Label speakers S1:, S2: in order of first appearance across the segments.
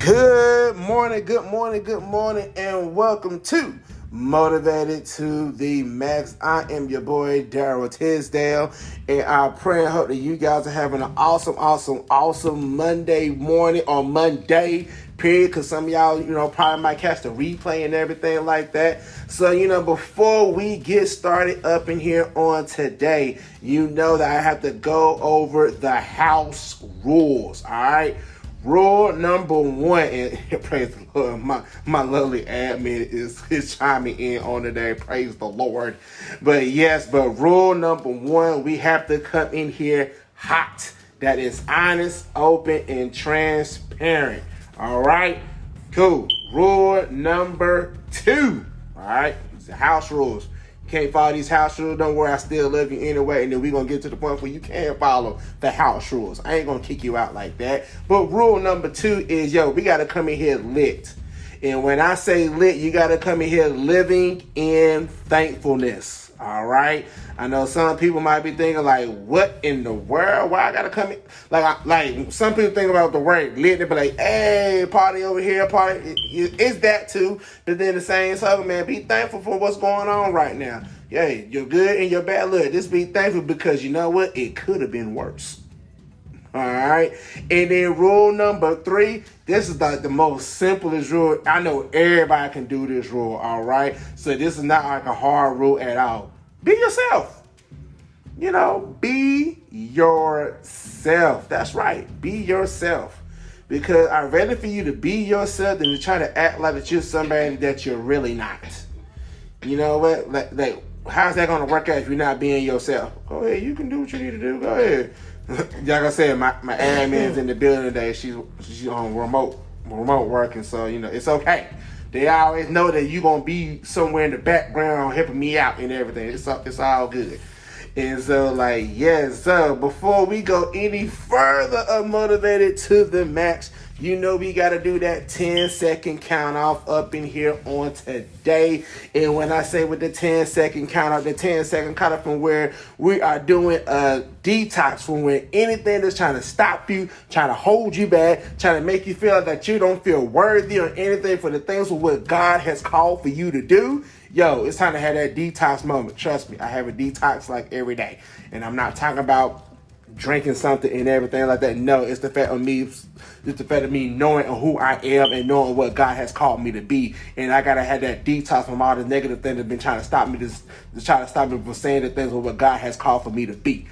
S1: Good morning, good morning, good morning, and welcome to Motivated to the Max. I am your boy, Daryl Tisdale, and I pray and hope that you guys are having an awesome Monday morning or Monday, period, because some of y'all, probably might catch the replay and everything like that. So, before we get started up in here on today, you know that I have to go over the house rules, all right? Rule number one, and praise the Lord, my lovely admin is chiming in on today. Praise the Lord. But rule number one, we have to come in here hot. That is honest, open, and transparent. All right? Cool. Rule number two. All right? It's the house rules. Can't follow these house rules, don't worry, I still love you anyway, and then we're going to get to the point where you can follow the house rules. I ain't going to kick you out like that. But rule number two is, we got to come in here lit. And when I say lit, you got to come in here living in thankfulness. All right? I know some people might be thinking like, what in the world? Why I got to come in? Like some people think about the word lit. They be like, hey, party over here, party. It's that too. But then the same token, man, be thankful for what's going on right now. Yeah, you're good and you're bad. Look, just be thankful because you know what? It could have been worse. All right. And then rule number three, this is the most simplest rule. I know everybody can do this rule. All right. So this is not like a hard rule at all. Be yourself. Be yourself. That's right. Be yourself. Because I'd rather for you to be yourself than to try to act like that you're somebody that you're really not. You know what? Like how's that going to work out if you're not being yourself? Go ahead. You can do what you need to do. Go ahead. Like I said, my admin's in the building today. She's on remote working, so it's okay. They always know that you're gonna be somewhere in the background helping me out and everything. It's all good. And so before we go any further of Motivated to the Max, we got to do that 10-second count off up in here on today. And when I say with the 10-second count off, the 10-second count off from where we are doing a detox from where anything that's trying to stop you, trying to hold you back, trying to make you feel that you don't feel worthy or anything for the things of what God has called for you to do. It's time to have that detox moment. Trust me, I have a detox like every day. And I'm not talking about drinking something and everything like that. No, it's the fact of me knowing who I am and knowing what God has called me to be. And I gotta have that detox from all the negative things that's been trying to stop me, to try to stop me from saying the things of what God has called for me to be.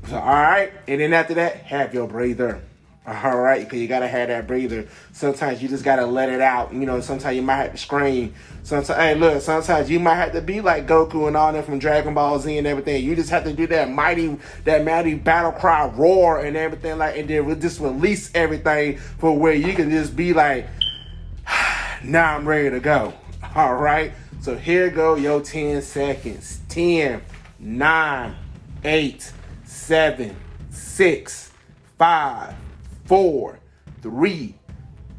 S1: So, all right. And then after that, have your breather. All right, because you got to have that breather. Sometimes you just got to let it out. Sometimes you might have to scream. Sometimes you might have to be like Goku and all that from Dragon Ball Z and everything. You just have to do that mighty battle cry roar and everything and then we'll just release everything for where you can just be like, now I'm ready to go. All right, so here go your 10 seconds. 10, 9, 8, 7, 6, 5, 4, 3,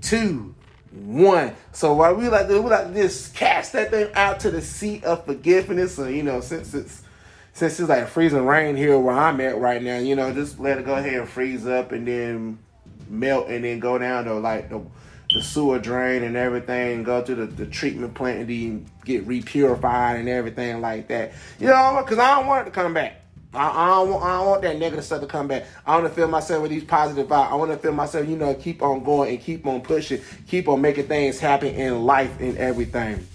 S1: 2, 1. So what we like to just cast that thing out to the sea of forgiveness. So since it's like freezing rain here where I'm at right now, just let it go ahead and freeze up and then melt and then go down to the sewer drain and everything, and go to the treatment plant and then get repurified and everything like that. Because I don't want it to come back. I don't want that negative stuff to come back. I want to feel myself with these positive vibes. I want to feel myself, keep on going and keep on pushing, keep on making things happen in life and everything.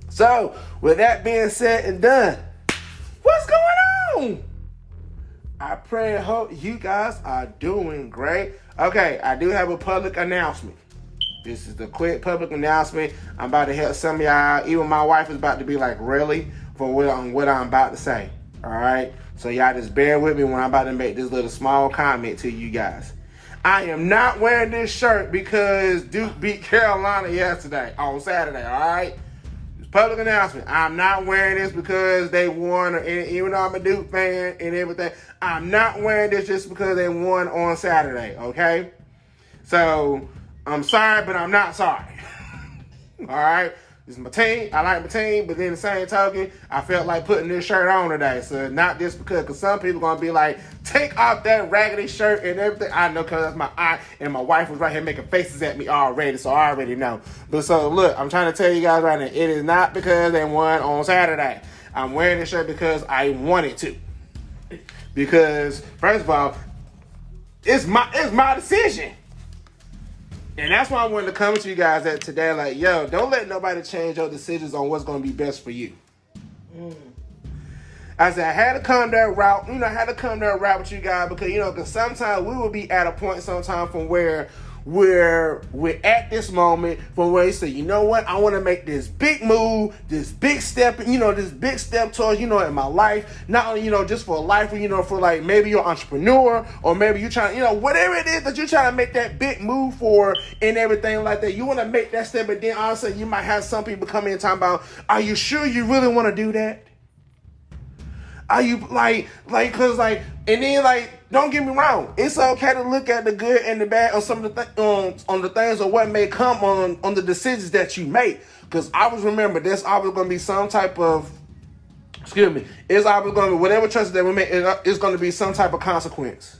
S1: So, with that being said and done, what's going on? I pray and hope you guys are doing great. Okay, I do have a public announcement. This is the quick public announcement. I'm about to help some of y'all. Even my wife is about to be like, really? For what I'm about to say. All right? So y'all just bear with me when I'm about to make this little small comment to you guys. I am not wearing this shirt because Duke beat Carolina on Saturday, all right? It's public announcement. I'm not wearing this because they won, even though I'm a Duke fan and everything. I'm not wearing this just because they won on Saturday, okay? So, I'm sorry, but I'm not sorry. All right? This is my team. I like my team, but then the same token, I felt like putting this shirt on today. So not just because some people gonna be like, take off that raggedy shirt and everything. I know because that's my aunt and my wife was right here making faces at me already, so I already know. But so look, I'm trying to tell you guys right now, it is not because they won on Saturday. I'm wearing this shirt because I wanted to. Because first of all, it's my decision. And that's why I wanted to come to you guys at today, like, yo, don't let nobody change your decisions on what's going to be best for you. I said, I had to come that route, with you guys because, because sometimes we will be at a point sometime from where we're at this moment from where you say, you know what, I want to make this big move, this big step towards, in my life, not only, just for life, for like maybe you're an entrepreneur or maybe you're trying, whatever it is that you're trying to make that big move for and everything like that. You want to make that step, but then all of a sudden you might have some people come in and talk about, are you sure you really want to do that? Are you cause and then don't get me wrong. It's okay to look at the good and the bad on some of the on the things or what may come on the decisions that you make. Cause I always remember there's always going to be some type of, it's always going to be whatever choices that we make. It's going to be some type of consequence.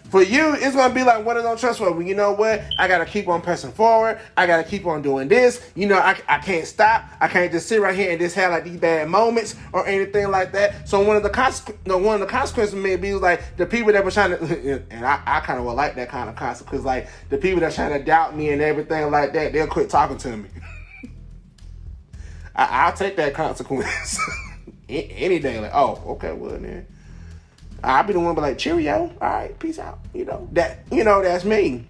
S1: For you, it's going to be like one of those trust where, you know what? I got to keep on pressing forward. I got to keep on doing this. I can't stop. I can't just sit right here and just have like these bad moments or anything like that. So one of the consequences may be like the people that were trying to, and I kind of would like that kind of consequence. Like the people that trying to doubt me and everything like that, they'll quit talking to me. I'll take that consequence any day. Like, oh, okay, well then. I'll be the one be like, cheerio, all right, peace out. That's me.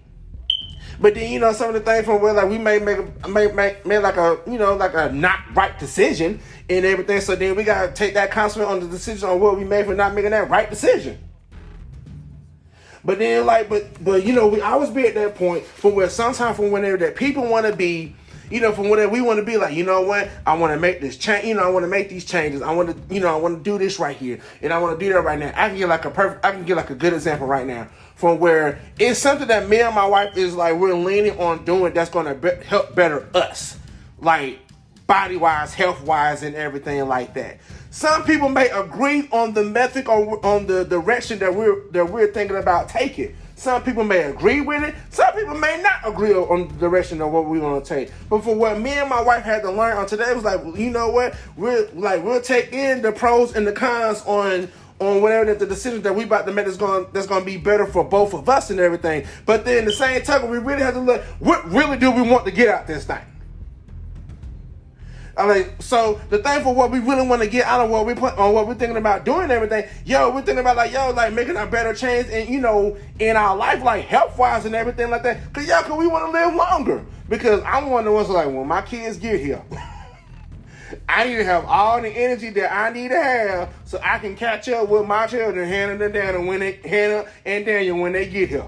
S1: But then, some of the things from where like we may make like a not right decision and everything. So then we gotta take that consequence on the decision on what we made for not making that right decision. But then but we always be at that point from where sometimes from whenever that people want to be. From whatever we want to be like, you know what? I want to make this change. I want to make these changes. I want to do this right here, and I want to do that right now. I can get like a good example right now from where it's something that me and my wife is like we're leaning on doing that's going to help better us, like body wise, health wise, and everything like that. Some people may agree on the method or on the direction that we're thinking about taking. Some people may agree with it. Some people may not agree on the direction of what we want to take. But for what me and my wife had to learn on today was like, you know what? We'll take in the pros and the cons on whatever the decisions that we about to make that's going to be better for both of us and everything. But then the same time, we really have to look, what really do we want to get out this thing? So the thing for what we really want to get out of what we're thinking about doing and everything, we're thinking about making a better change and in our life, like health wise and everything like that. Cause we want to live longer. Because I'm one of the ones like when my kids get here, I need to have all the energy that I need to have so I can catch up with my children, Hannah and Daniel when they get here.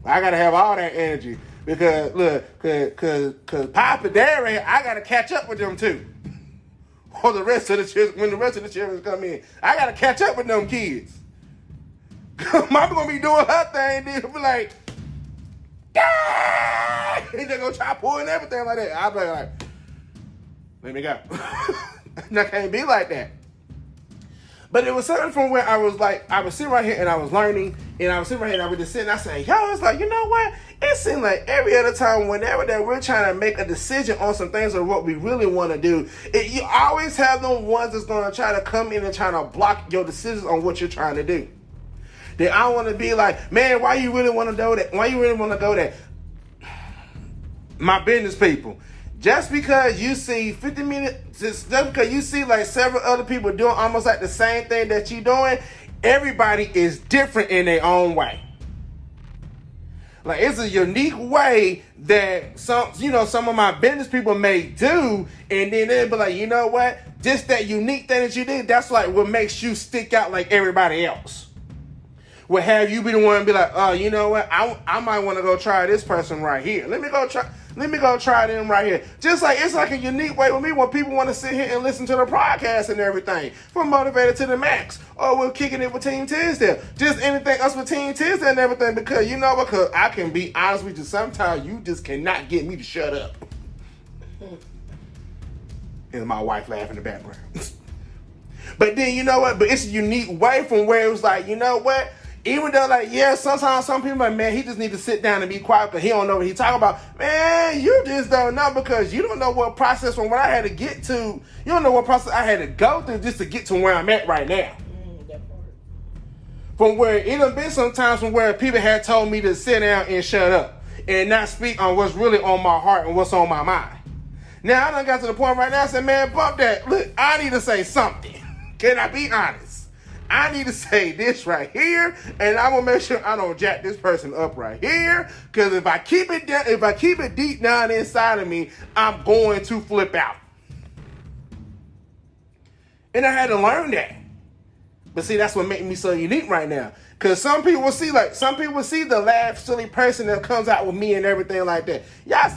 S1: I gotta have all that energy. Because look, cause Papa Daddy, I gotta catch up with them too. Or the rest of the children, when the rest of the children come in, I gotta catch up with them kids. Mama gonna be doing her thing, then be like, ah! And they gonna try pulling everything like that. I'll be like, let me go. I can't be like that. But it was something from where I was sitting right here and I was learning, and I was sitting right here and I was just sitting, I said, it's like, you know what? It seems like every other time, whenever that we're trying to make a decision on some things or what we really want to do, you always have them ones that's going to try to come in and try to block your decisions on what you're trying to do. Then I want to be like, man, why you really want to do that? Why you really want to go there? My business people. Just because you see 50 minutes, just because you see like several other people doing almost like the same thing that you're doing, everybody is different in their own way. Like it's a unique way that some of my business people may do, and then they'll be like, you know what? Just that unique thing that you did, that's like what makes you stick out like everybody else. Would have you be the one to be like, you know what? I might want to go try this person right here. Let me go try them right here. Just like it's like a unique way with me when people want to sit here and listen to the podcast and everything. From Motivated to the Max. Or we're kicking it with Team Tisdale. Just anything else with Team Tisdale and everything. Because I can be honest with you, sometimes you just cannot get me to shut up. And my wife laughing in the background. But then, you know what? But it's a unique way from where it was like, you know what? Even though, like, yeah, sometimes some people like, man, he just need to sit down and be quiet because he don't know what he talking about. Man, you just don't know because you don't know what process from what I had to get to. You don't know what process I had to go through just to get to where I'm at right now.
S2: That part.
S1: From where it done been sometimes from where people had told me to sit down and shut up and not speak on what's really on my heart and what's on my mind. Now, I done got to the point right now, I said, man, bump that. Look, I need to say something. Can I be honest? I need to say this right here, and I'm gonna make sure I don't jack this person up right here. Because if I keep it down, if I keep it deep down inside of me, I'm going to flip out. And I had to learn that. But see, that's what makes me so unique right now. Because some people see the laugh, silly person that comes out with me and everything like that. Y'all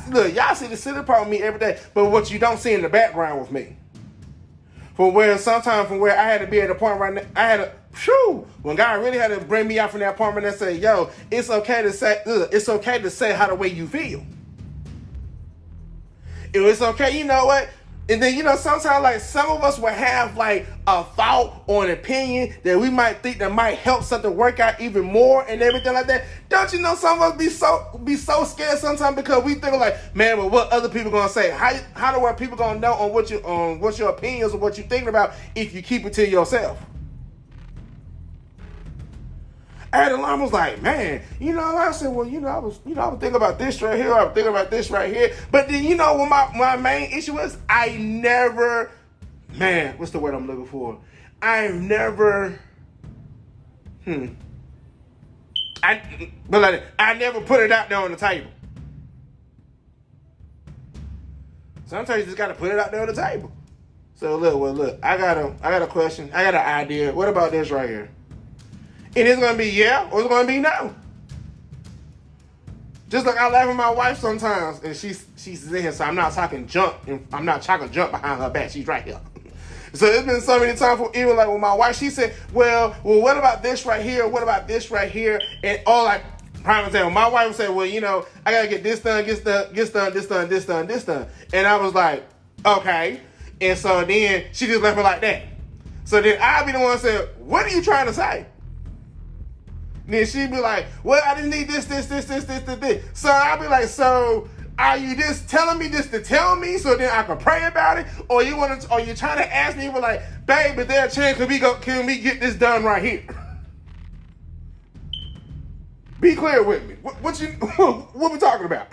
S1: see the silly part with me every day, but what you don't see in the background with me. From where I had to be at a point right now, when God really had to bring me out from that apartment and say, yo, it's okay to say how the way you feel. It's okay, you know what? And then, you know, sometimes, like, some of us will have, like, a thought or an opinion that we might think that might help something work out even more and everything like that. Don't you know some of us be so scared sometimes because we think like, man, well, what other people gonna say? How the way people gonna know on what's your opinions or what you're thinking about if you keep it to yourself? And I was like, man, you know, I said, well, I was thinking about this right here. I was thinking about this right here. But then, you know, what my main issue was, I never, man, what's the word I'm looking for? I never put it out there on the table. Sometimes you just got to put it out there on the table. So look, I got a question. I got an idea. What about this right here? And it's going to be yeah or it's going to be no. Just like I laugh at my wife sometimes, and she's in here, so I'm not talking junk behind her back. She's right here. So it's been so many times, even like with my wife, she said, well, what about this right here? What about this right here? And all like, prime example, my wife would say, well, you know, I got to get this done, this done. And I was like, okay. And so then she just left it like that. So then I'd be the one that said, what are you trying to say? And then she'd be like, well, I just need this. So I'd be like, so are you just telling me this to tell me so then I can pray about it? Or you trying to ask me, like, babe, is there a chance can we get this done right here? Be clear with me. What we talking about?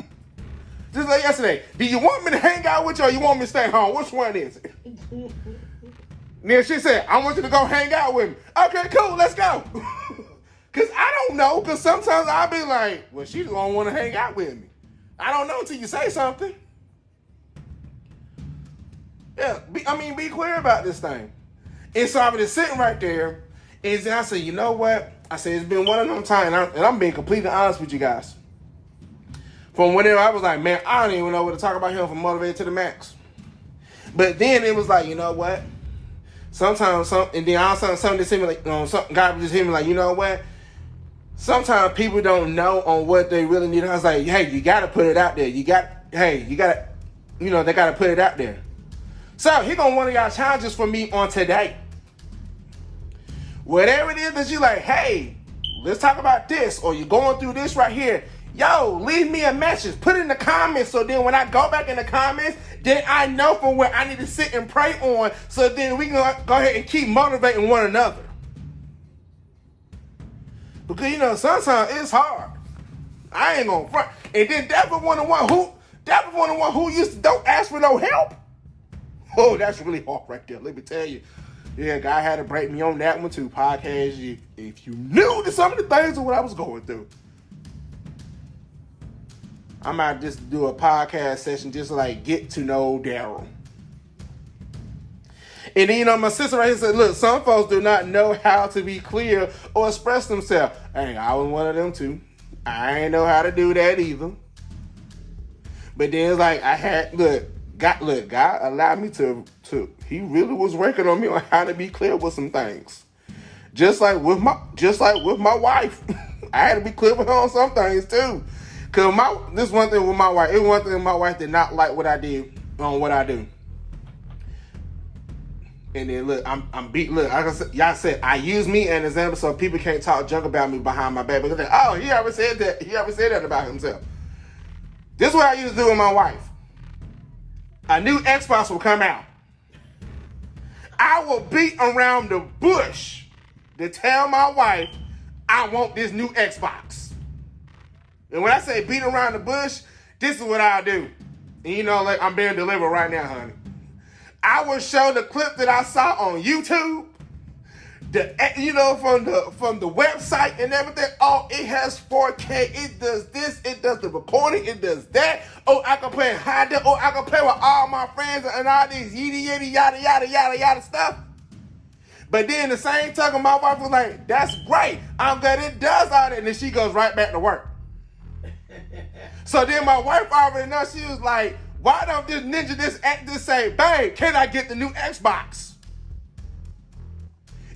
S1: Just like yesterday, do you want me to hang out with you or you want me to stay home? Which one is it? Then she said, I want you to go hang out with me. Okay, cool, let's go. Because I don't know, because sometimes I'll be like, well, she don't want to hang out with me. I don't know until you say something. Yeah, be clear about this thing. And so I was just sitting right there, and I said, you know what? I said, it's been one of them times, and I'm being completely honest with you guys. From whenever I was like, man, I don't even know what to talk about him from Motivated to the Max. But then it was like, you know what? Sometimes, and then all of a sudden, something just hit me like, God just hit me like, you know what? Sometimes people don't know on what they really need. I was like, hey, you got to put it out there. They got to put it out there. So here goes one of y'all challenges for me on today. Whatever it is that you like, hey, let's talk about this, or you're going through this right here. Yo, leave me a message. Put it in the comments so then when I go back in the comments, then I know from where I need to sit and pray on so then we can go ahead and keep motivating one another. Because, you know, sometimes it's hard. I ain't gonna front. And then definitely one of the one who used to don't ask for no help. Oh, that's really hard right there. Let me tell you. Yeah, God had to break me on that one too. Podcast, if you knew some of the things of what I was going through. I might just do a podcast session just to like get to know Daryl. And then, you know, my sister right here said, look, some folks do not know how to be clear or express themselves. Hey, I was one of them too. I ain't know how to do that either. But then it's like God allowed me to he really was working on me on how to be clear with some things. Just like with my wife. I had to be clear with her on some things too. Cause this one thing with my wife, it was one thing my wife did not like what I did on what I do. And then look, I'm beat. Look, like I said, y'all said I use me as an example so people can't talk junk about me behind my back. Because they, oh, he already said that. He already said that about himself. This is what I used to do with my wife. A new Xbox will come out. I will beat around the bush to tell my wife I want this new Xbox. And when I say beat around the bush, this is what I'll do. And you know, like I'm being delivered right now, honey. I will show the clip that I saw on YouTube, from the website and everything. Oh, it has 4K. It does this. It does the recording. It does that. Oh, I can play in high def. Oh, I can play with all my friends and all these yada stuff. But then the same time, my wife was like, "That's great. I'm glad it does all that." And then she goes right back to work. So then my wife already knows. She was like, why don't this ninja just say, babe, can I get the new Xbox?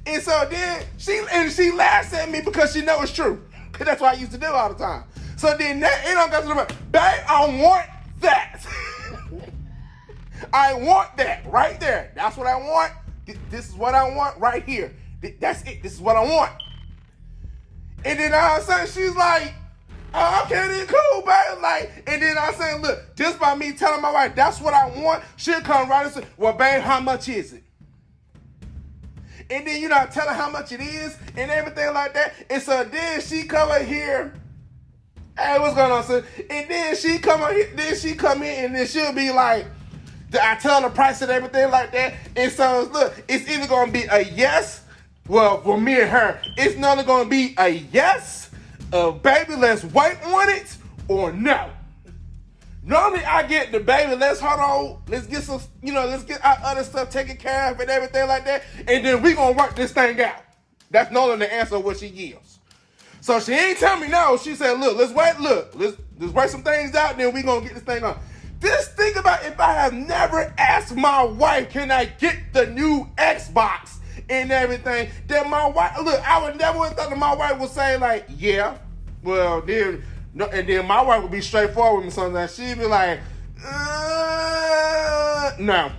S1: And so then she laughs at me because she knows it's true. Because that's what I used to do all the time. So then it don't go to the babe, I want that. I want that right there. That's what I want. This is what I want right here. That's it. This is what I want. And then all of a sudden she's like, oh, okay, then cool, babe. Like, and then I'm saying, look, just by me telling my wife that's what I want, she'll come right and say, well, babe, how much is it? And then, I tell her how much it is and everything like that. And so then she come in here, hey, what's going on, son? And then she come in and then she'll be like, I tell her the price and everything like that. And so, look, it's either going to be a yes, well, for me and her, it's not going to be a yes, baby, let's wait on it, or no. Normally I get the baby, let's hold on, let's get some, let's get our other stuff taken care of and everything like that, and then we gonna work this thing out. That's normally the answer of what she gives. So she ain't tell me no, she said, let's work some things out, then we gonna get this thing on. Just think about if I have never asked my wife, can I get the new Xbox and everything, then my wife, I would never have thought that my wife would say like, yeah. Well, then, no, and then my wife would be straightforward with me sometimes. She'd be like, no.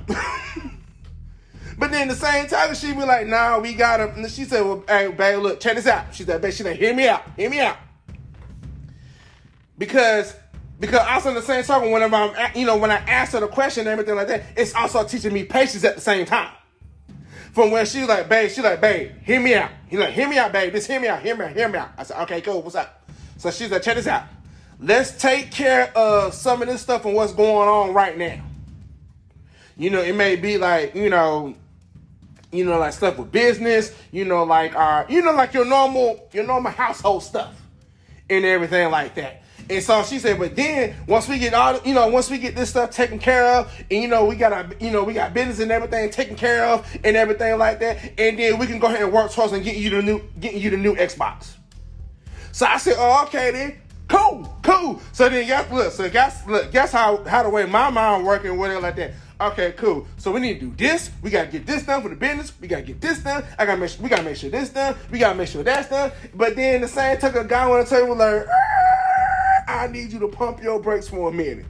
S1: But then the same time, she'd be like, nah, we gotta. And she said, well, hey, babe, look, check this out. She said, hear me out. Because also in the same time, whenever when I ask her the question and everything like that, it's also teaching me patience at the same time. From where she's like, babe, hear me out. He's like, hear me out, babe. Just hear me out. I said, okay, cool, what's up? So she's like, check this out. Let's take care of some of this stuff and what's going on right now. It may be like, like stuff with business, like your normal household stuff and everything like that. And so she said, but then once we get this stuff taken care of, and we got business and everything taken care of and everything like that, and then we can go ahead and work towards and getting you the new Xbox. So I said, oh, okay then, cool. So then guess how the way my mind working with it like that. Okay, cool. So we need to do this. We gotta get this done for the business. We gotta get this done. We gotta make sure this done. We gotta make sure that's done. But then the same took a guy on the table like, I need you to pump your brakes for a minute.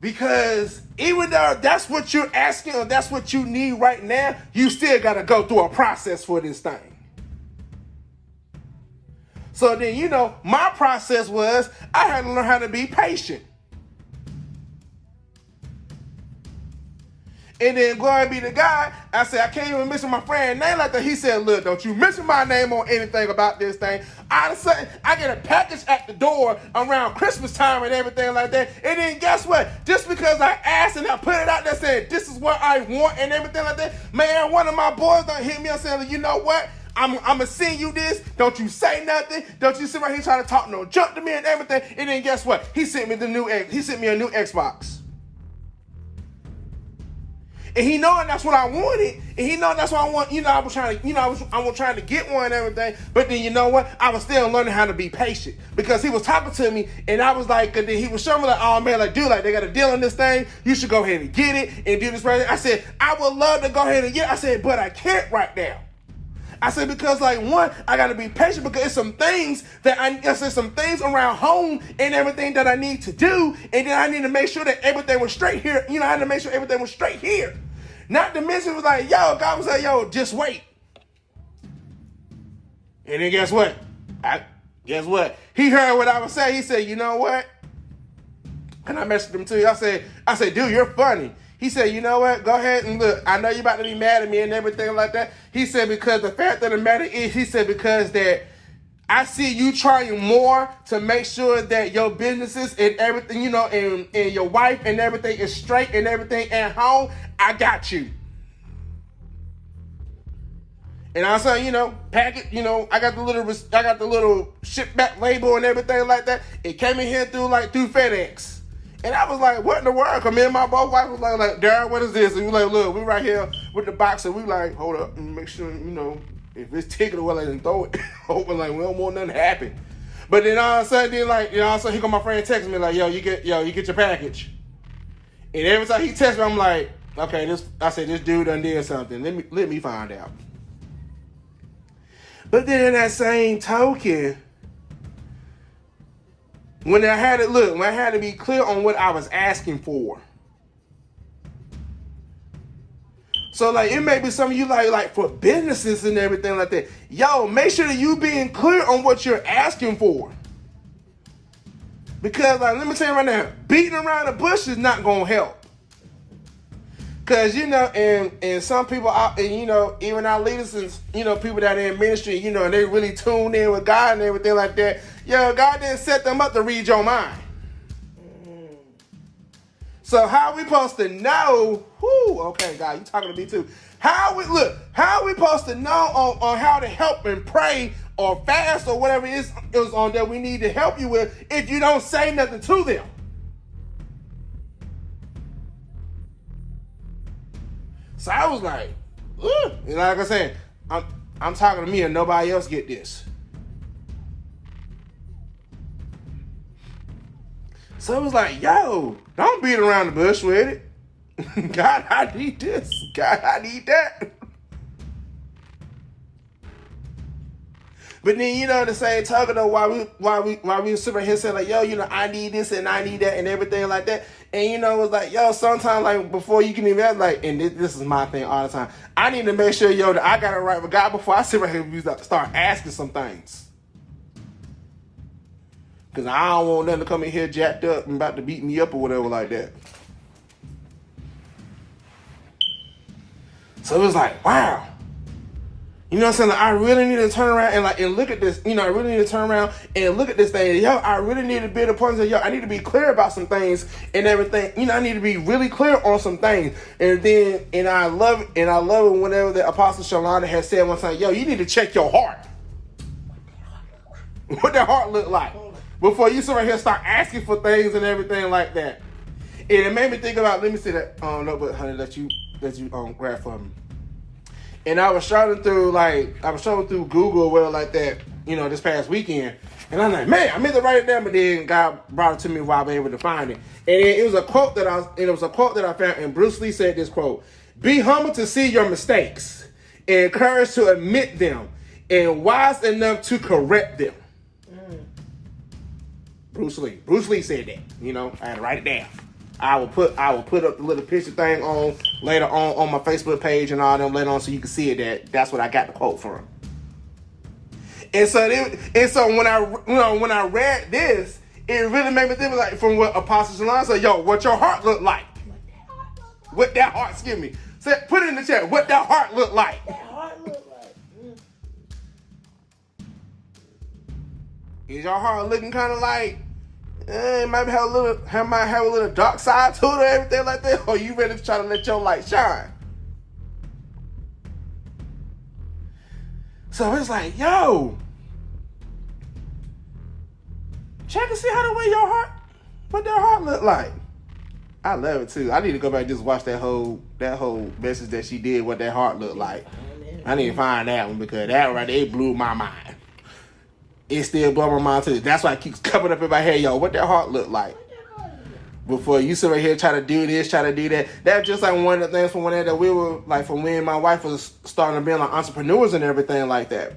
S1: Because even though that's what you're asking or that's what you need right now, you still got to go through a process for this thing. So then, my process was I had to learn how to be patient. And then glory be to God, I said, I can't even mention my friend's name like that. He said, look, don't you mention my name on anything about this thing. All of a sudden, I get a package at the door around Christmas time and everything like that. And then guess what? Just because I asked and I put it out there saying, this is what I want and everything like that, man, one of my boys done hit me up saying, you know what? I'm going to send you this. Don't you say nothing. Don't you sit right here trying to talk no junk to me and everything. And then guess what? He sent me a new Xbox. And he knowing that's what I wanted, and he knowing that's what I want. I was trying to get one and everything. But then you know what? I was still learning how to be patient because he was talking to me, and I was like, and then he was showing me like, oh man, like dude, like they got a deal on this thing. You should go ahead and get it and do this right. I said, I would love to go ahead and get it. I said, but I can't right now. I said, because like one, I got to be patient because it's some things that I said some things around home and everything that I need to do. And then I need to make sure that everything was straight here. You know, I had to make sure everything was straight here. Not to mention, it was like, yo, God was like, yo, just wait. And then guess what? Guess what? He heard what I was saying. He said, you know what? And I messaged him too. I said, dude, you're funny. He said, you know what? Go ahead and look. I know you're about to be mad at me and everything like that. He said, because the fact of the matter is, he said, because that I see you trying more to make sure that your businesses and everything, you know, and your wife and everything is straight and everything at home. I got you. And I said, you know, packet, you know, I got the little ship back label and everything like that. It came in here through FedEx. And I was like, what in the world? Cause me and my both wife was like, Darren, what is this? And we like, look, we right here with the box, and we like, hold up and make sure, you know, if it's ticking well, let him throw it. Hoping like we don't want nothing to happen. But then all of a sudden, here come my friend text me like, you get your package. And every time he texts me, I'm like, okay, this dude done did something. Let me find out. But then in that same token, when I had to be clear on what I was asking for. So like it may be some of you like for businesses and everything like that. Yo, make sure that you being clear on what you're asking for. Because like let me tell you right now, beating around the bush is not gonna help. Cause you know, and some people out, and you know, even our leaders and you know, people that are in ministry, you know, and they really tune in with God and everything like that. Yo, God didn't set them up to read your mind. So how are we supposed to know? Okay, God, you talking to me too. How are we supposed to know on how to help and pray or fast or whatever it is on that we need to help you with if you don't say nothing to them? So I was like, ugh. And like I said, I'm talking to me and nobody else get this. So it was like, yo, don't beat around the bush with it. God, I need this. God, I need that. But then, you know, the same token though, while we sitting here saying like, yo, you know, I need this and I need that and everything like that. And you know, it's like, yo, sometimes like before you can even ask, like, and this is my thing all the time. I need to make sure, yo, that I got it right with God before I sit right here and start asking some things. Because I don't want them to come in here jacked up and about to beat me up or whatever like that. So it was like, wow. You know what I'm saying? Like, I really need to turn around and look at this. You know, I really need to turn around and look at this thing. Yo, I really need to be at a point that, yo, I need to be clear about some things and everything. You know, I need to be really clear on some things. And I love it whenever the Apostle Shalonda has said one time, yo, you need to check your heart. What that heart look like before you sit right here and start asking for things and everything like that. And it made me think about, let me see that notebook, honey, that you grab for me. And I was showing through Google or whatever like that, you know, this past weekend. And I'm like, man, I meant to write it down, but then God brought it to me while I was able to find it. And it was a quote that I found, and Bruce Lee said this quote: "Be humble to see your mistakes, and encouraged to admit them, and wise enough to correct them." Bruce Lee said that. You know, I had to write it down. I will put up the little picture thing on later on my Facebook page and all them later on so you can see it. That's what I got the quote from. And so when I read this, it really made me think like from what Apostle Shalon said, yo, what your heart look like. What that heart, excuse me. Put it in the chat, what that heart look like. Is your heart looking kind of like, it might have a little dark side to it or everything like that? Or you ready to try to let your light shine? So it's like, yo, check and see how the way what that heart look like. I love it too. I need to go back and just watch that whole message that she did, what that heart looked like. I need to find that one because that right there blew my mind. It still blew my mind too. That's why it keeps coming up in my head, yo, what that heart look like. before you sit right here try to do this, try to do that. That's just like one of the things from when that we were like, from when my wife was starting to be like entrepreneurs and everything like that.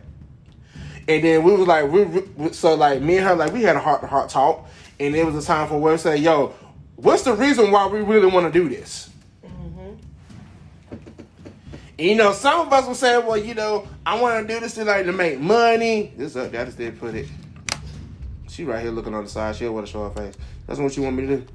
S1: And then we was like, so like me and her, like we had a heart-to-heart talk, and it was a time for where we say, yo, what's the reason why we really want to do this? You know, some of us will say, well, you know, I want to do this to make money. This up, I just did put it. She right here looking on the side. She don't want to show her face. That's what you want me to do.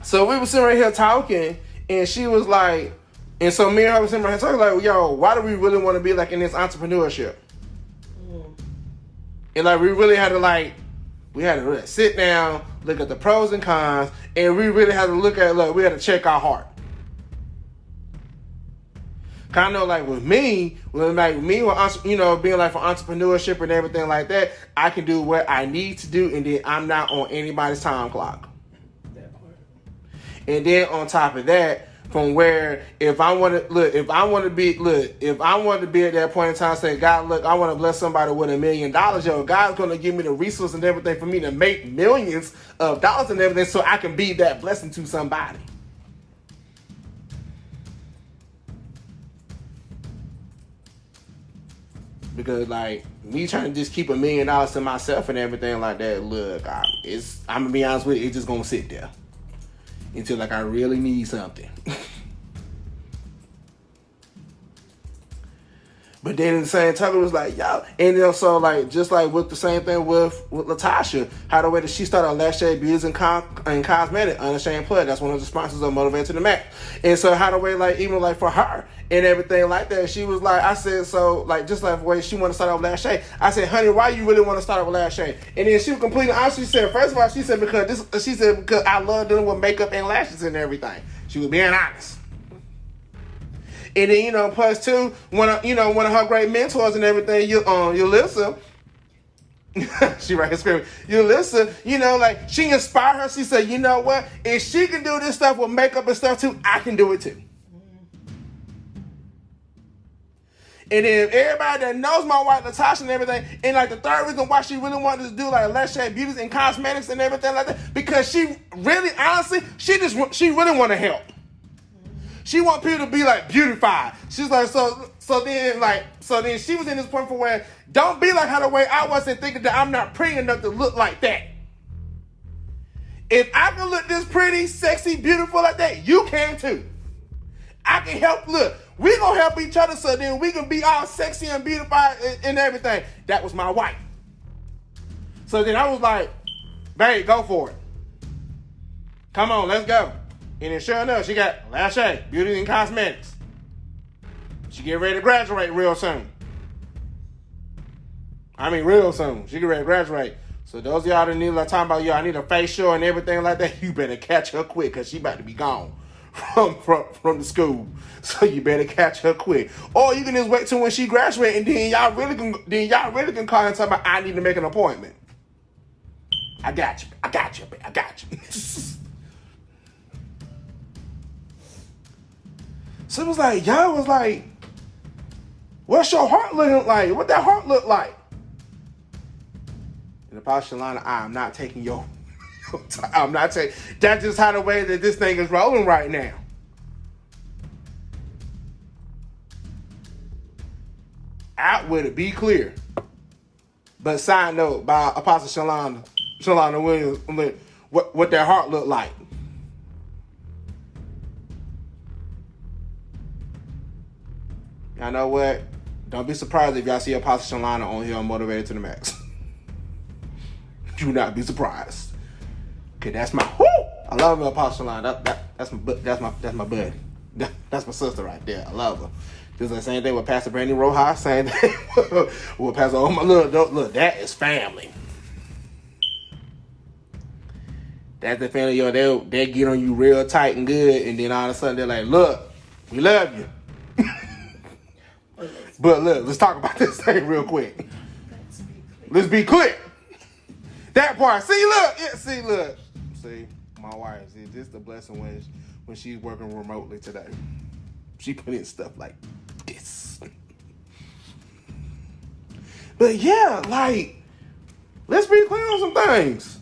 S1: So we were sitting right here talking, and she was like, and so me and her was sitting right here talking like, yo, why do we really want to be like in this entrepreneurship? And like we really had to we had to really sit down, look at the pros and cons, and we really had to we had to check our heart. Kind of like with me, being like for entrepreneurship and everything like that, I can do what I need to do, and then I'm not on anybody's time clock. That part. And then on top of that, from where if I want to be at that point in time, say, God, look, I want to bless somebody with $1 million. Yo, God's going to give me the resources and everything for me to make millions of dollars and everything, so I can be that blessing to somebody. Because like me trying to just keep $1 million to myself and everything like that, look, I'm gonna be honest with you, it's just gonna sit there until like I really need something. But then in the same time, it was like, yo, and then so like just like with the same thing with Latasha, how the way that she started Lachey Beauty and Cosmetic, Unashamed Plug. That's one of the sponsors of Motivated to the Max. And so how the way like even like for her and everything like that, she was like, I said, so like just like the way she wanted to start off Lachey, I said, honey, why you really want to start off with Lachey? And then she was completely honest. She said, first of all, because I love dealing with makeup and lashes and everything. She was being honest. And then, plus two, one of her great mentors and everything, Yulissa, she right here screaming, Yulissa, like she inspired her. She said, you know what? If she can do this stuff with makeup and stuff too, I can do it too. And then everybody that knows my wife, Latasha and everything, and like the third reason why she really wanted to do like Lachey Beauty and Cosmetics and everything like that, because she really, honestly, she really want to help. She want people to be like beautified. She's like, so then she was in this point for where don't be like how the way I was and thinking that I'm not pretty enough to look like that. If I can look this pretty, sexy, beautiful like that, you can too. I can help. Look, we gonna help each other so then we can be all sexy and beautified and everything. That was my wife. So then I was like, babe, go for it. Come on, let's go. And then sure enough, she got Lachey Beauty and Cosmetics. She get ready to graduate real soon. Real soon. She get ready to graduate. So those of y'all that need like talking about, I need a facial and everything like that, you better catch her quick because she about to be gone from the school. So you better catch her quick. Or you can just wait till when she graduates and then y'all really can call and talk about, I need to make an appointment. I got you. So it was like, y'all was like, what's your heart looking like? What that heart look like? And Apostle Shalana, I'm not taking your I'm not taking, that's just how the way that this thing is rolling right now. Out with it, be clear. But side note, by Apostle Shalana Williams, what that heart look like. I know what? Don't be surprised if y'all see Apostle Shalana on here on Motivated to the Max. Do not be surprised. Okay, that's my I love my Apostle Shalana. That's my buddy. That's my sister right there. I love her. Just the same thing with Pastor Brandon Rojas. Same thing with Pastor Omar. Look, that is family. That's the family. They get on you real tight and good, and then all of a sudden they're like, look, we love you. But look, let's talk about this thing real quick. Let's be clear. That part. See, my wife. See, this is the blessing when she's working remotely today. She put in stuff like this. But yeah, like, Let's be clear on some things.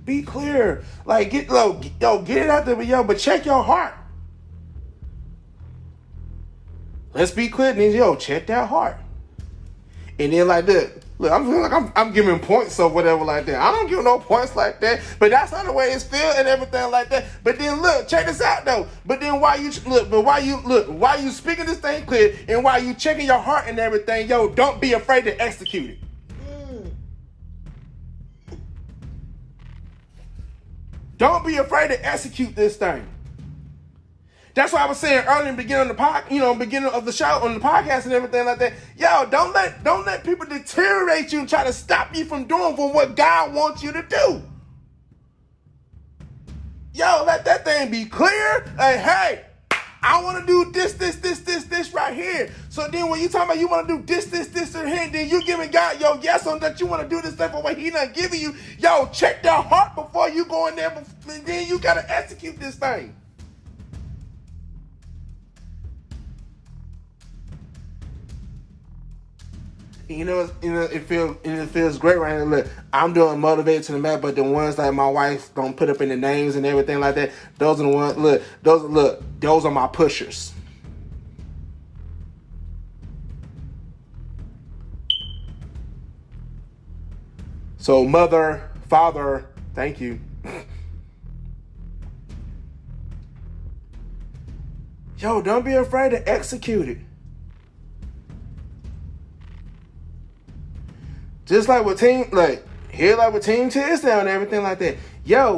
S1: Be clear. Like, get it out there, but check your heart. Let's be clear, then, check that heart. And then like that, look, I'm feeling like I'm giving points or whatever like that. I don't give no points like that, but that's not the way it's feel and everything like that. But then look, check this out though. But then while you speaking this thing clear and while you checking your heart and everything, don't be afraid to execute it. Don't be afraid to execute this thing. That's why I was saying earlier in the beginning of the beginning of the show on the podcast and everything like that. Don't let people deteriorate you and try to stop you from doing what God wants you to do. Let that thing be clear. Like, hey, I want to do this right here. So then when you talking about you want to do this right here, and then you giving God your yes on that you want to do this stuff for what he done giving you. Check your heart before you go in there, and then you got to execute this thing. It feels great right now. Look, I'm doing Motivated to the Max, but the ones like my wife don't put up in the names and everything like that, those are the ones. Those are my pushers. So mother, father, thank you. Don't be afraid to execute it. Just like with Team Tisdale and everything like that.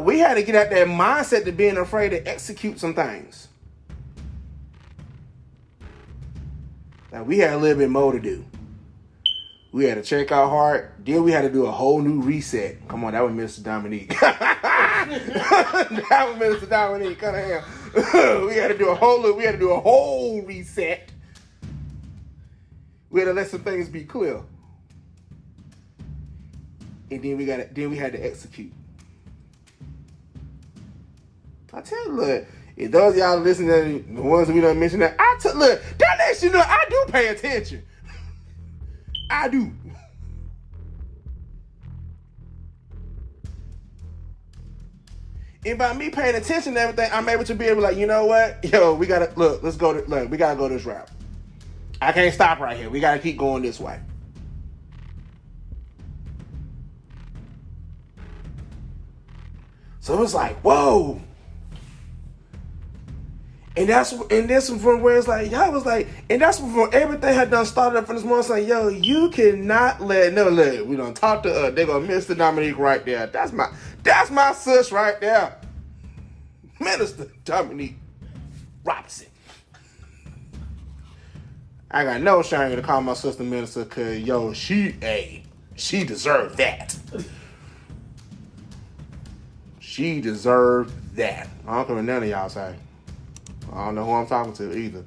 S1: We had to get out that mindset to being afraid to execute some things. Like, we had a little bit more to do. We had to check our heart. Then we had to do a whole new reset. Come on, that was Mr. Dominique. That was Mr. Dominique. Come on. We had to do a whole reset. We had to let some things be clear. And then we had to execute. I tell you, look, if those of y'all listening to the ones that we don't mention that, look, that lets you know I do pay attention. I do. And by me paying attention to everything, I'm able to be able to, like, you know what? We gotta we gotta go this route. I can't stop right here. We gotta keep going this way. So it's like, whoa. And that's from where it's like, and that's from everything had done started up from this morning. It's like, you cannot let we don't talk to they go Mr. Dominique right there. That's my sis right there. Minister Dominique Robinson. I got no shame to call my sister minister because she deserved that. She deserved that. I don't care what none of y'all say. I don't know who I'm talking to either.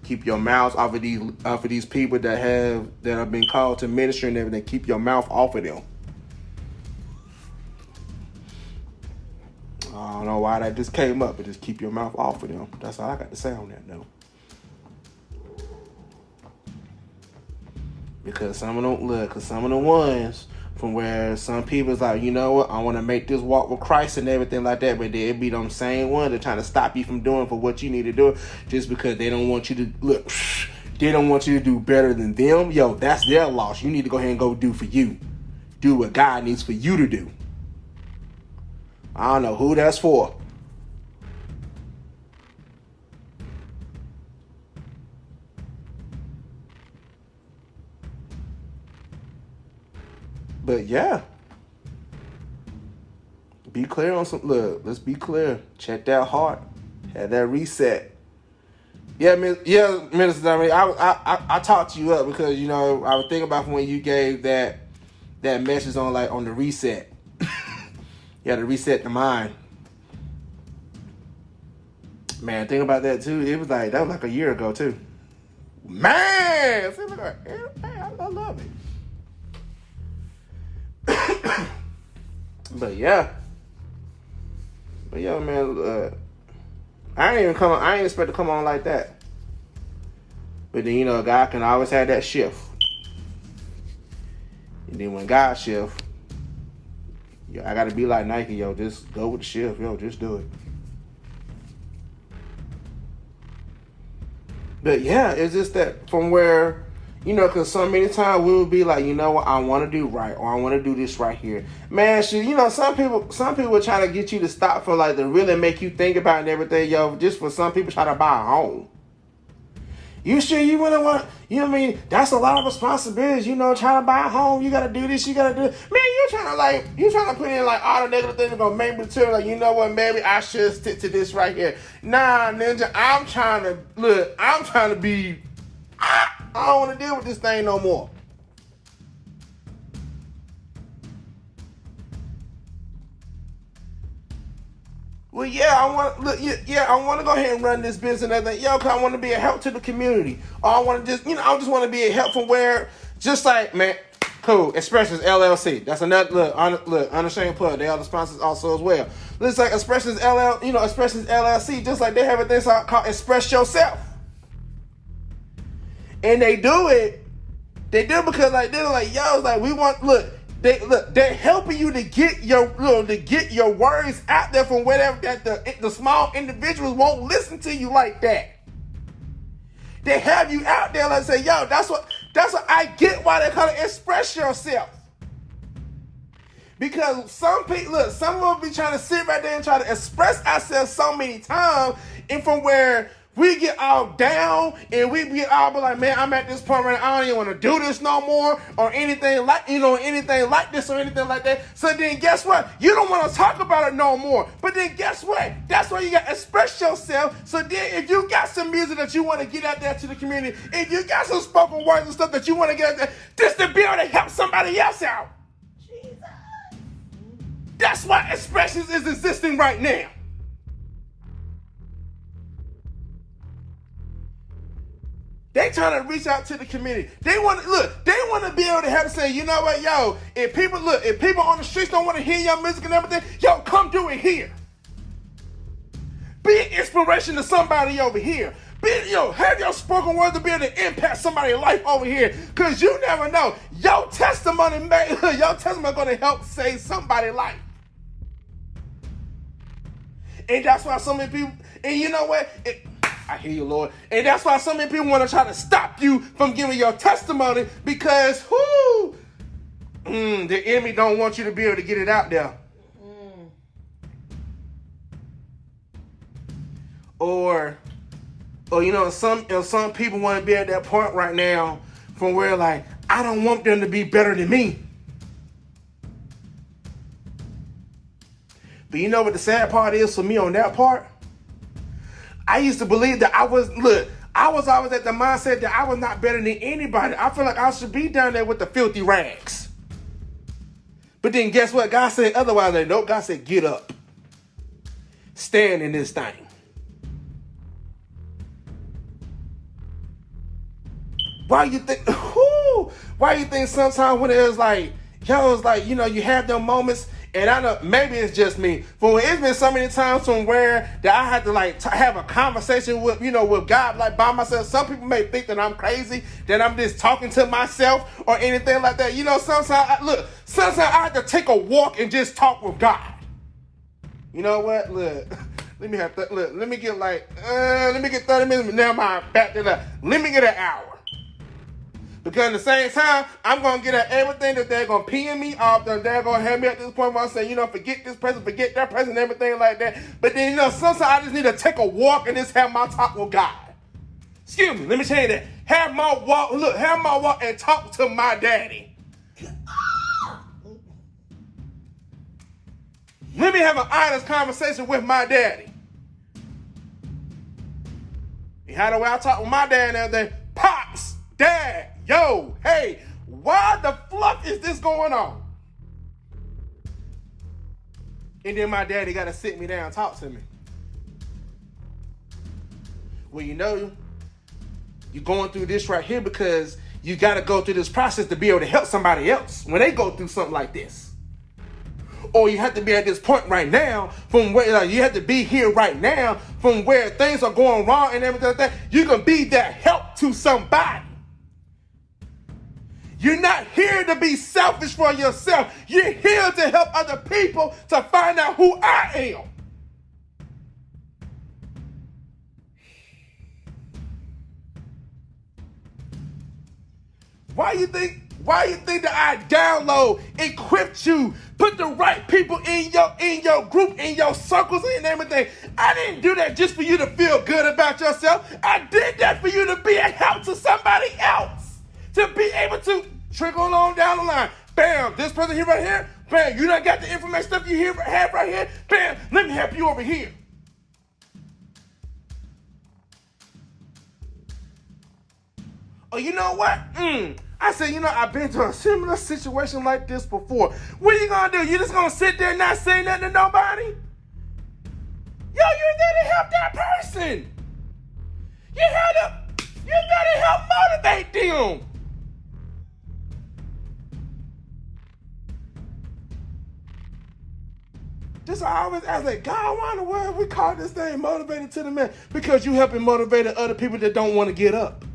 S1: Keep your mouths off of these people that have been called to ministry and everything. Keep your mouth off of them. I don't know why that just came up, but just keep your mouth off of them. That's all I got to say on that though. Because some of the ones from where some people's like, you know what, I want to make this walk with Christ and everything like that, but it be them same ones that trying to stop you from doing for what you need to do just because they don't want you to look. They don't want you to do better than them. That's their loss. You need to go ahead and go do for you. Do what God needs for you to do. I don't know who that's for. But yeah, be clear on some. Look, let's be clear. Check that heart. Have that reset. Yeah, Minister Dominic, I talked you up because I was thinking about when you gave that message on the reset. You had to reset the mind. Man, think about that too. It was that was like a year ago too. Man, I love it. But yeah, man. I ain't expect to come on like that. But then God can always have that shift. And then when God shift, yo, I gotta be like Nike, yo, just go with the shift, yo, just do it. But yeah, it's just that from where, because so many times we would be like, you know what, I want to do right, or I want to do this right here. Man, shit, some people are trying to get you to stop for like to really make you think about it and everything, yo, just for some people trying to buy a home. You sure you wouldn't want, that's a lot of responsibilities, trying to buy a home, you gotta do this, you gotta do it. Man, you trying to put in like all the negative things that gonna make me tell like, you know what, maybe I should stick to this right here. Nah, ninja, I'm trying to be, I don't want to deal with this thing no more. Well, yeah, I want to go ahead and run this business and everything. Yo, because I want to be a help to the community. Or I want to just, I just want to be a help from where, just like, man, cool, Expressions LLC. That's another, look, Unashamed Plug. They are the sponsors also as well. Looks like Expressions Expressions LLC, just like they have a thing called Express Yourself. And they do it because like, they're like, yo, it's like, we want, they're helping you to get your words out there from whatever that the small individuals won't listen to you like that. They have you out there like say, yo, that's what I get why they call it express yourself. Because some people, some of us be trying to sit right there and try to express ourselves so many times, and from where we get all down and we get all be like, man, I'm at this point right now, I don't even want to do this no more or anything like, anything like this or anything like that. So then guess what? You don't want to talk about it no more. But then guess what? That's why you got to express yourself. So then if you got some music that you want to get out there to the community, if you got some spoken words and stuff that you want to get out there, just to be able to help somebody else out. Jesus. That's why Expressions is existing right now. They trying to reach out to the community. They want to be able to have to say, you know what, yo, if people on the streets don't want to hear your music and everything, yo, come do it here. Be an inspiration to somebody over here. Have your spoken word to be able to impact somebody's life over here. Cause you never know. Your testimony gonna help save somebody's life. And that's why so many people, and you know what? I hear you, Lord. And that's why so many people want to try to stop you from giving your testimony because, the enemy don't want you to be able to get it out there. Or some people want to be at that point right now from where like, I don't want them to be better than me. But you know what the sad part is for me on that part? I used to believe that I was always at the mindset that I was not better than anybody. I feel like I should be down there with the filthy rags. But then guess what? God said otherwise. Like, nope, God said, get up. Stand in this thing. Why you think sometimes when it was like, you have them moments. And I know maybe it's just me. But it's been so many times from where that I had to have a conversation with God like by myself. Some people may think that I'm crazy, that I'm just talking to myself or anything like that. Sometimes I have to take a walk and just talk with God. You know what? Look, let me get 30 minutes. Now my back to that. Let me get an hour. Because at the same time, I'm going to get at everything that they're going to pin me off. They're going to have me at this point where I say, forget this person, forget that person, and everything like that. But then, sometimes I just need to take a walk and just have my talk with God. Excuse me, let me change that. Have my walk and talk to my daddy. Let me have an honest conversation with my daddy. And how the way I talk with my dad and everything, Pops, Dad, yo, hey, why the fluff is this going on? And then my daddy got to sit me down and talk to me. Well, you're going through this right here because you got to go through this process to be able to help somebody else when they go through something like this. Or you have to be at this point right now from where you have to be here right now from where things are going wrong and everything like that. You can be that help to somebody. You're not here to be selfish for yourself. You're here to help other people to find out who I am. Why you think that I download, equip you, put the right people in your group, in your circles, and everything? I didn't do that just for you to feel good about yourself. I did that for you to be a help to somebody else. To be able to trickle on down the line. Bam, this person here right here. Bam, you done got the information stuff you have right here. Bam, let me help you over here. Oh, you know what? I said, I've been to a similar situation like this before. What are you going to do? You just going to sit there and not say nothing to nobody? Yo, you're there to help that person. You're there to help motivate them. Just I always ask, like, God, why in the world we call this thing motivated to the man? Because you helping motivate other people that don't want to get up.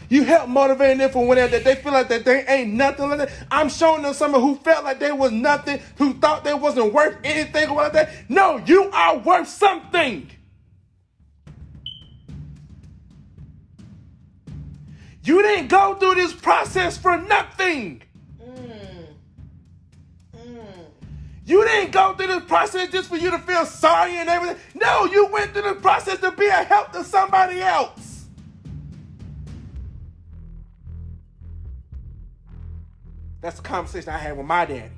S1: You help motivate them from whenever they feel like that they ain't nothing like that. I'm showing them someone who felt like they was nothing, who thought they wasn't worth anything or like that. No, you are worth something. You didn't go through this process for nothing. You didn't go through this process just for you to feel sorry and everything. No, you went through the process to be a help to somebody else. That's the conversation I had with my daddy.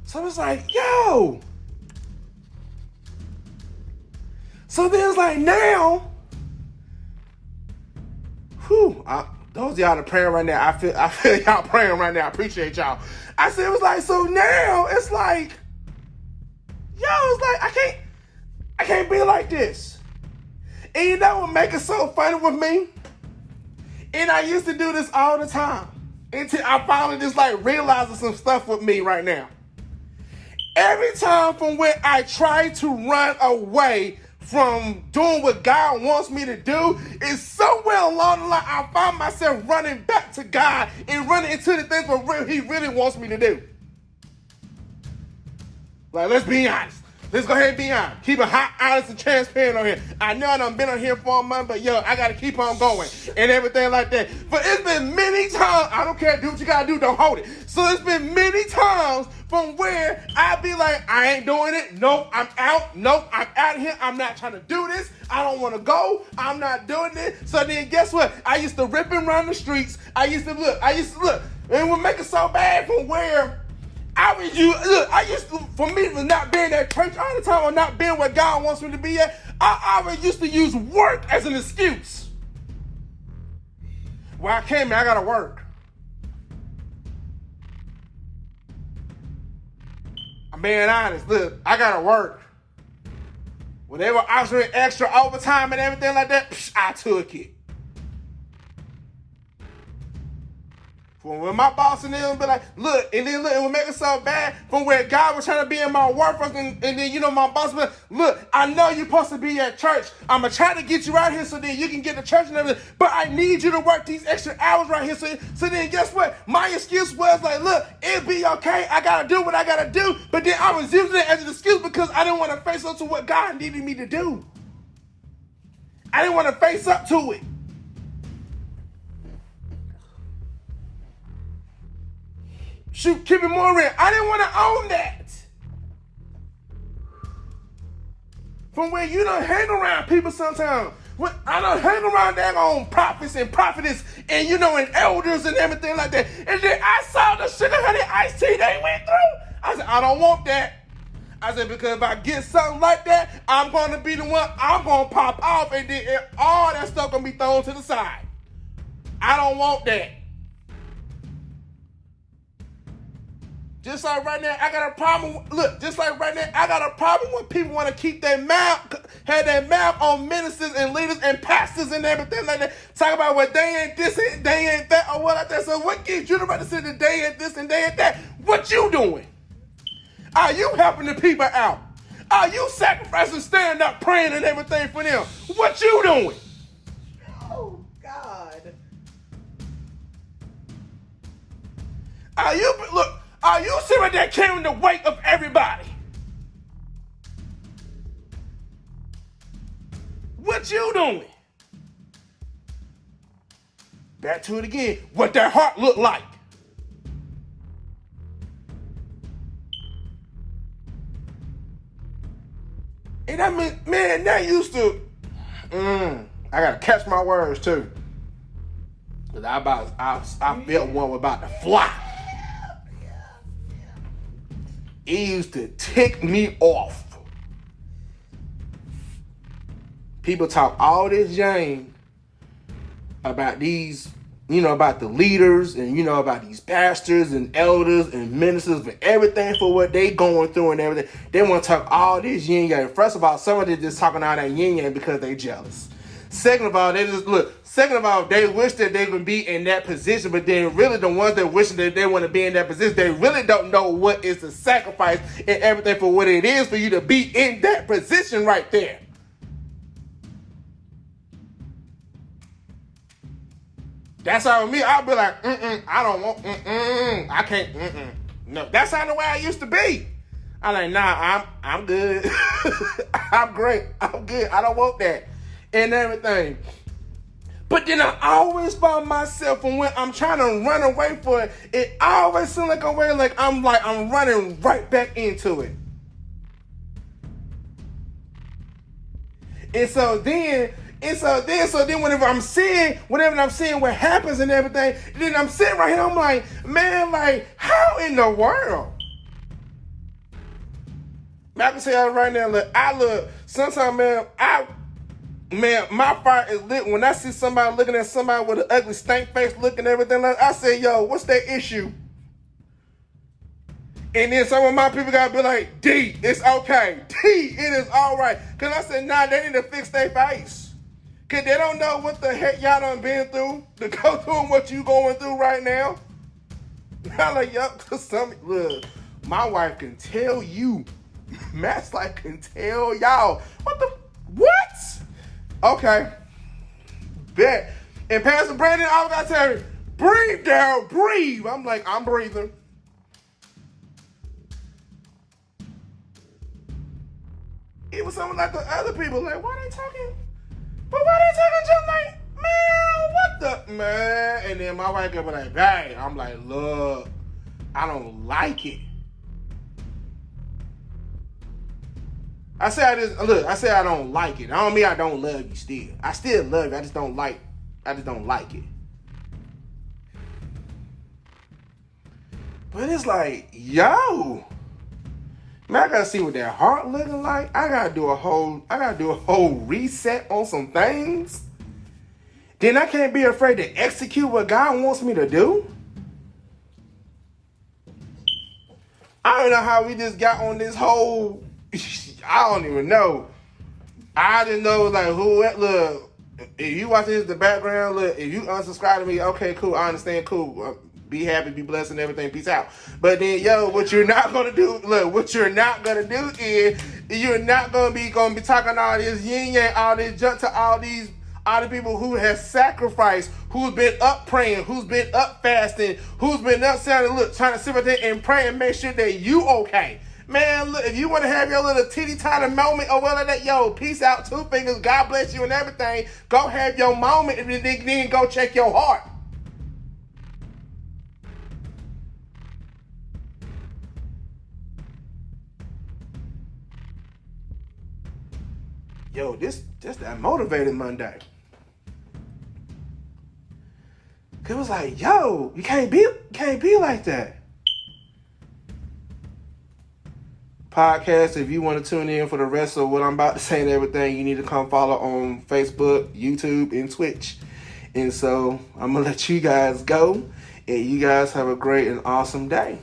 S1: So it's like, yo. So then it's like now, those of y'all that praying right now, I feel y'all praying right now. I appreciate y'all. I said it was like, so now it's like, it's like I can't be like this. And you know what make it so funny with me? And I used to do this all the time until I finally just like realizing some stuff with me right now. Every time from when I try to run away from doing what God wants me to do, is somewhere along the line I find myself running back to God and running into the things what He really wants me to do. Like, let's be honest. Let's go ahead and be honest. Keep it hot, honest, and transparent on here. I know I done been on here for a month, but I got to keep on going and everything like that. But it's been many times, I don't care, do what you got to do, don't hold it. So it's been many times from where I be like, I ain't doing it. Nope, I'm out. Nope, I'm out of here. I'm not trying to do this. I don't want to go. I'm not doing it. So then guess what? I used to rip and run the streets. I used to look. And it would make it so bad from where I used to, for me to not being at church all the time or not being where God wants me to be at, I always used to use work as an excuse. Well, I came here, I gotta work. I'm being honest, look, I gotta work. When they were offering extra overtime and everything like that, I took it. When my boss and them be like, look, and then look, it would make it so bad from where God was trying to be in my work, and then, my boss would be like, look, I know you're supposed to be at church. I'm going to try to get you out here so then you can get to church and everything, but I need you to work these extra hours right here. So then guess what? My excuse was like, look, it'll be okay. I got to do what I got to do. But then I was using it as an excuse because I didn't want to face up to what God needed me to do. I didn't want to face up to it. Shoot, keep it more real. I didn't want to own that. From where you don't hang around people sometimes. I don't hang around daggone prophets and prophetess and and elders and everything like that. And then I saw the sugar honey iced tea they went through. I said, I don't want that. I said, because if I get something like that, I'm going to be the one, I'm going to pop off and then all that stuff going to be thrown to the side. I don't want that. Just like right now, I got a problem. Look, just like right now, I got a problem when people want to keep have their mouth on ministers and leaders and pastors and everything like that. Talk about what they ain't this and they ain't that or what like that. So what gives you the right to say that they ain't this and they ain't that? What you doing? Are you helping the people out? Are you sacrificing, standing up, praying and everything for them? What you doing?
S2: Oh, God.
S1: Are you sitting there carrying the weight of everybody? What you doing? Back to it again. What that heart look like? And I mean, man, that used to. I gotta catch my words too. Cause I felt one was about to fly. It used to tick me off. People talk all this game about these, about the leaders and, about these pastors and elders and ministers for everything for what they going through and everything. They want to talk all this yin yang. First of all, some of them just talking all that yin yang because they jealous. Second of all, they wish that they would be in that position, but then really the ones that wish that they want to be in that position, they really don't know what is the sacrifice and everything for what it is for you to be in that position right there. That's how me, I'll be like, I don't want, I can't, no. That's how the way I used to be. I'm like, nah, I'm good. I'm great. I'm good. I don't want that. And everything. But then I always find myself, and when I'm trying to run away for it, it always seems like a way like I'm running right back into it. And so then whenever I'm seeing what happens and everything, then I'm sitting right here, I'm like, man, like, how in the world? I can say right now, sometimes, man, my fire is lit when I see somebody looking at somebody with an ugly stank face look and everything. Like, I say, yo, what's their issue? And then some of my people gotta be like, D, it's okay. D, it is all right. Cause I said, nah, they need to fix their face. Cause they don't know what the heck y'all done been through to go through what you going through right now. I'm like, yup, cause look, my wife can tell you. Matt's like can tell y'all. What? Okay. Bet. And Pastor Brandon, I gotta tell you, breathe down, breathe. I'm like, I'm breathing. It was something like the other people, like, why they talking? But why they talking just like, man, what the, man? And then my wife could be like, bang. I'm like, look, I don't like it. I say I don't like it. I don't mean I don't love you still. I still love you. I just don't like it. But it's like, yo, man, I gotta see what that heart looking like. I gotta do a whole reset on some things. Then I can't be afraid to execute what God wants me to do. I don't know how we just got on this whole. I don't even know. I didn't know like who. Look, if you watching this in the background, look, if you unsubscribe to me, okay, cool. I understand, cool. Be happy, be blessed, and everything. Peace out. But then, what you're not gonna do, is you're not gonna be talking all this yin yang, all this junk to all the people who have sacrificed, who's been up praying, who's been up fasting, who's been up trying to sit right there and pray and make sure that you okay. Man, look, if you want to have your little teeny-tiny moment or whatever that, peace out, two fingers, God bless you and everything, go have your moment and then go check your heart. This that motivated Monday. It was like, you can't be like that. Podcast, if you want to tune in for the rest of what I'm about to say and everything, you need to come follow on Facebook, YouTube, and Twitch. And so I'm going to let you guys go. And you guys have a great and awesome day.